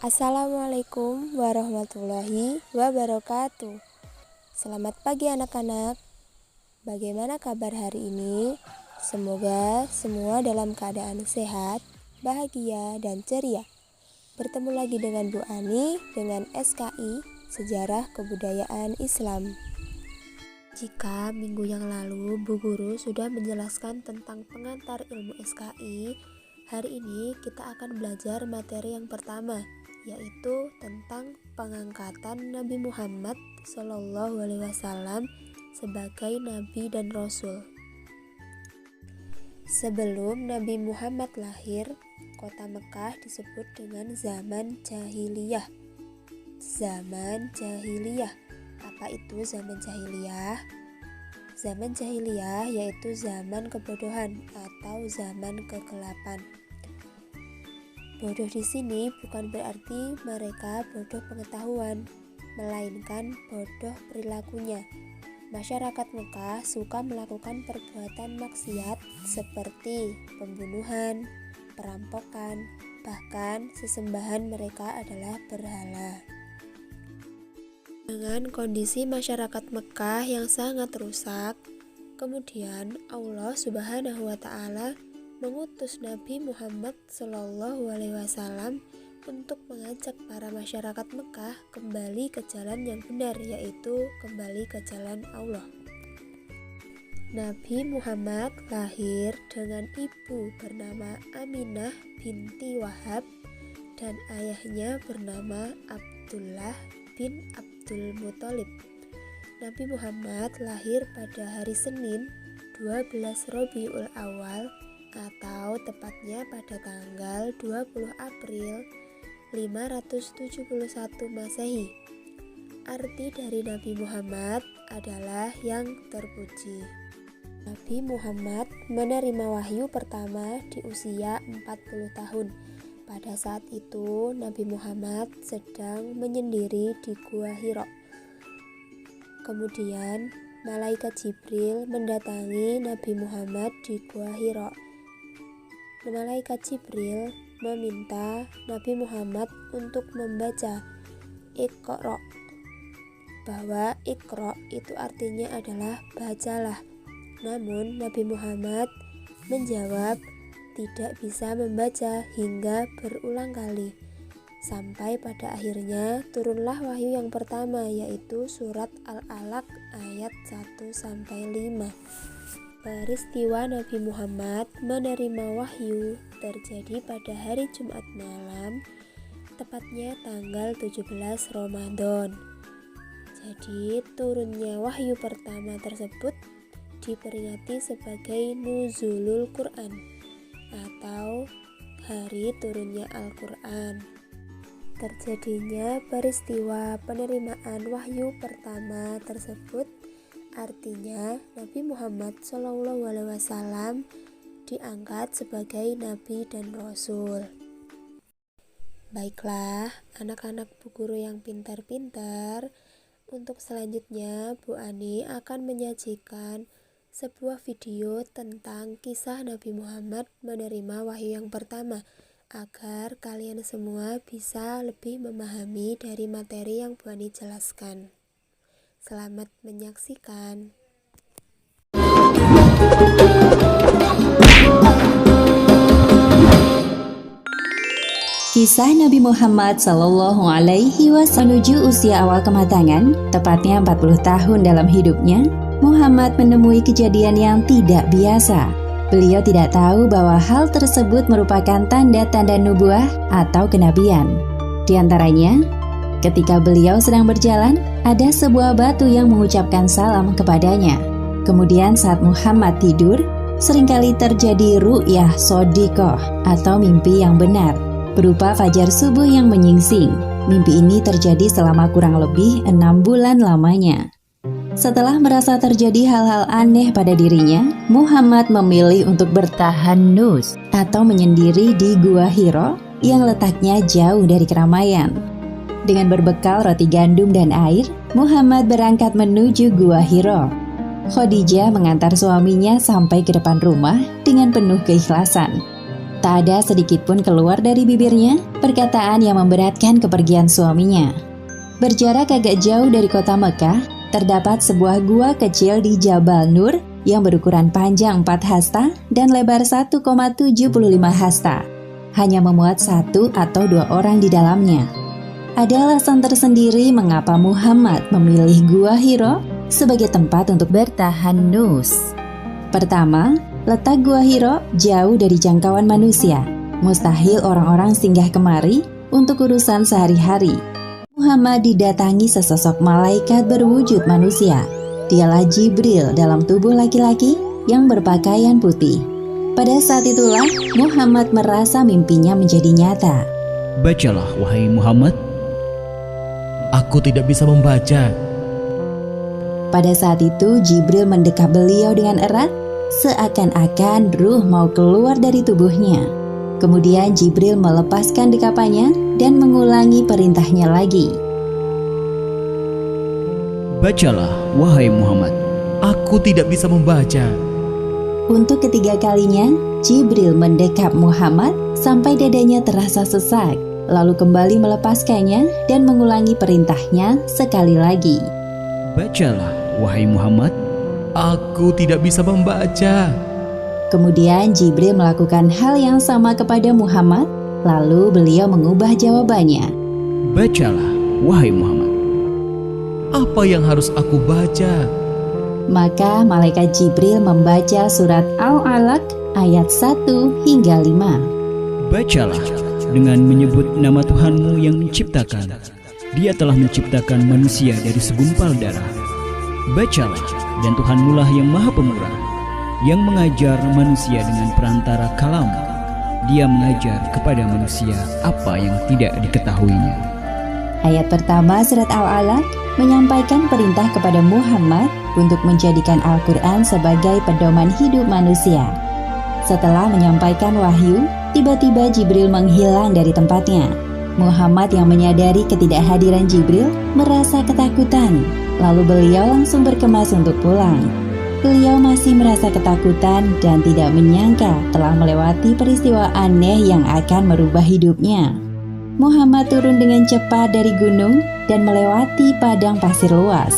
Assalamualaikum warahmatullahi wabarakatuh. Selamat pagi anak-anak. Bagaimana kabar hari ini? Semoga semua dalam keadaan sehat, bahagia, dan ceria. Bertemu lagi dengan Bu Ani dengan SKI Sejarah Kebudayaan Islam. Jika minggu yang lalu Bu Guru sudah menjelaskan tentang pengantar ilmu SKI, hari ini kita akan belajar materi yang pertama, yaitu tentang pengangkatan Nabi Muhammad SAW sebagai Nabi dan Rasul. Sebelum Nabi Muhammad lahir, kota Mekah disebut dengan zaman jahiliyah. Zaman jahiliyah. Apa itu zaman jahiliyah? Zaman jahiliyah yaitu zaman kebodohan atau zaman kegelapan. Bodoh di sini bukan berarti mereka bodoh pengetahuan, melainkan bodoh perilakunya. Masyarakat Mekah suka melakukan perbuatan maksiat seperti pembunuhan, perampokan, bahkan sesembahan mereka adalah berhala. Dengan kondisi masyarakat Mekah yang sangat rusak, kemudian Allah Subhanahu wa Ta'ala mengutus Nabi Muhammad SAW untuk mengajak para masyarakat Mekah kembali ke jalan yang benar, yaitu kembali ke jalan Allah. Nabi Muhammad lahir dengan ibu bernama Aminah binti Wahab dan ayahnya bernama Abdullah bin Abdul Muthalib. Nabi Muhammad lahir pada hari Senin 12 Rabiul Awal atau tepatnya pada tanggal 20 April 571 Masehi. Arti dari Nabi Muhammad adalah yang terpuji. Nabi Muhammad menerima wahyu pertama di usia 40 tahun. Pada saat itu Nabi Muhammad sedang menyendiri di Gua Hira. Kemudian malaikat Jibril mendatangi Nabi Muhammad di Gua Hira. Malaikat Jibril meminta Nabi Muhammad untuk membaca Iqra, bahwa Iqra itu artinya adalah bacalah. Namun Nabi Muhammad menjawab tidak bisa membaca hingga berulang kali, sampai pada akhirnya turunlah wahyu yang pertama, yaitu surat Al-Alaq ayat 1-5. Peristiwa Nabi Muhammad menerima wahyu terjadi pada hari Jumat malam, tepatnya tanggal 17 Ramadan. Jadi turunnya wahyu pertama tersebut diperingati sebagai Nuzulul Quran atau hari turunnya Al-Quran. Terjadinya peristiwa penerimaan wahyu pertama tersebut artinya Nabi Muhammad SAW diangkat sebagai Nabi dan Rasul. Baiklah, anak-anak Bu Guru yang pintar-pintar, untuk selanjutnya Bu Ani akan menyajikan sebuah video tentang kisah Nabi Muhammad menerima wahyu yang pertama, agar kalian semua bisa lebih memahami dari materi yang Bu Ani jelaskan. Selamat menyaksikan. Kisah Nabi Muhammad SAW menuju usia awal kematangan, tepatnya 40 tahun dalam hidupnya, Muhammad menemui kejadian yang tidak biasa. Beliau tidak tahu bahwa hal tersebut merupakan tanda-tanda nubuah atau kenabian. Di antaranya, ketika beliau sedang berjalan, ada sebuah batu yang mengucapkan salam kepadanya. Kemudian saat Muhammad tidur, seringkali terjadi ru'yah shodiqoh atau mimpi yang benar, berupa fajar subuh yang menyingsing. Mimpi ini terjadi selama kurang lebih 6 bulan lamanya. Setelah merasa terjadi hal-hal aneh pada dirinya, Muhammad memilih untuk bertahanus atau menyendiri di Gua Hira yang letaknya jauh dari keramaian. Dengan berbekal roti gandum dan air, Muhammad berangkat menuju Gua Hira. Khadijah mengantar suaminya sampai ke depan rumah dengan penuh keikhlasan. Tak ada sedikit pun keluar dari bibirnya perkataan yang memberatkan kepergian suaminya. Berjarak agak jauh dari kota Mekah, terdapat sebuah gua kecil di Jabal Nur yang berukuran panjang 4 hasta dan lebar 1,75 hasta. Hanya memuat 1 atau 2 orang di dalamnya. Ada alasan tersendiri mengapa Muhammad memilih Gua Hiro sebagai tempat untuk bertahan nus. Pertama, letak Gua Hiro jauh dari jangkauan manusia. Mustahil orang-orang singgah kemari untuk urusan sehari-hari. Muhammad didatangi sesosok malaikat berwujud manusia. Dialah Jibril dalam tubuh laki-laki yang berpakaian putih. Pada saat itulah Muhammad merasa mimpinya menjadi nyata. Bacalah, wahai Muhammad. Aku tidak bisa membaca. Pada saat itu Jibril mendekap beliau dengan erat, seakan-akan ruh mau keluar dari tubuhnya. Kemudian Jibril melepaskan dekapannya dan mengulangi perintahnya lagi. Bacalah, wahai Muhammad. Aku tidak bisa membaca. Untuk ketiga kalinya, Jibril mendekap Muhammad sampai dadanya terasa sesak, lalu kembali melepaskannya dan mengulangi perintahnya sekali lagi. Bacalah, wahai Muhammad. Aku tidak bisa membaca. Kemudian Jibril melakukan hal yang sama kepada Muhammad, lalu beliau mengubah jawabannya. Bacalah, wahai Muhammad. Apa yang harus aku baca? Maka malaikat Jibril membaca surat Al-Alaq ayat 1 hingga 5. Bacalah dengan menyebut nama Tuhanmu yang menciptakan. Dia telah menciptakan manusia dari segumpal darah. Bacalah, dan Tuhanmu lah yang maha pemurah, yang mengajar manusia dengan perantara kalam. Dia mengajar kepada manusia apa yang tidak diketahuinya. Ayat pertama surat Al-Alaq menyampaikan perintah kepada Muhammad untuk menjadikan Al-Quran sebagai pedoman hidup manusia. Setelah menyampaikan wahyu, tiba-tiba Jibril menghilang dari tempatnya. Muhammad yang menyadari ketidakhadiran Jibril merasa ketakutan, lalu beliau langsung berkemas untuk pulang. Beliau masih merasa ketakutan dan tidak menyangka telah melewati peristiwa aneh yang akan merubah hidupnya. Muhammad turun dengan cepat dari gunung dan melewati padang pasir luas.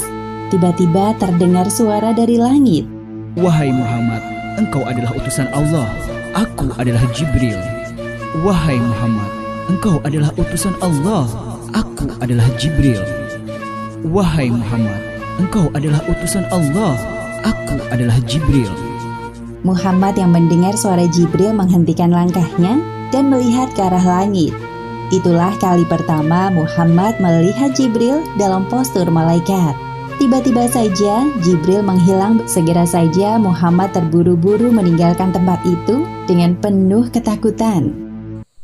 Tiba-tiba terdengar suara dari langit. Wahai Muhammad, engkau adalah utusan Allah. Aku adalah Jibril. Wahai Muhammad, engkau adalah utusan Allah. Aku adalah Jibril. Wahai Muhammad, engkau adalah utusan Allah. Aku adalah Jibril. Muhammad yang mendengar suara Jibril menghentikan langkahnya dan melihat ke arah langit. Itulah kali pertama Muhammad melihat Jibril dalam postur malaikat. Tiba-tiba saja Jibril menghilang. Segera saja Muhammad terburu-buru meninggalkan tempat itu dengan penuh ketakutan.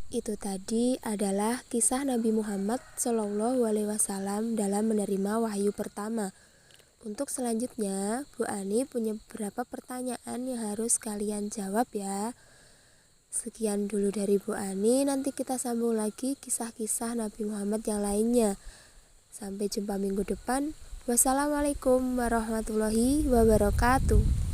Itu tadi adalah kisah Nabi Muhammad SAW dalam menerima wahyu pertama. Untuk selanjutnya, Bu Ani punya beberapa pertanyaan yang harus kalian jawab ya. Sekian dulu dari Bu Ani, nanti kita sambung lagi kisah-kisah Nabi Muhammad yang lainnya. Sampai jumpa minggu depan. Wassalamualaikum warahmatullahi wabarakatuh.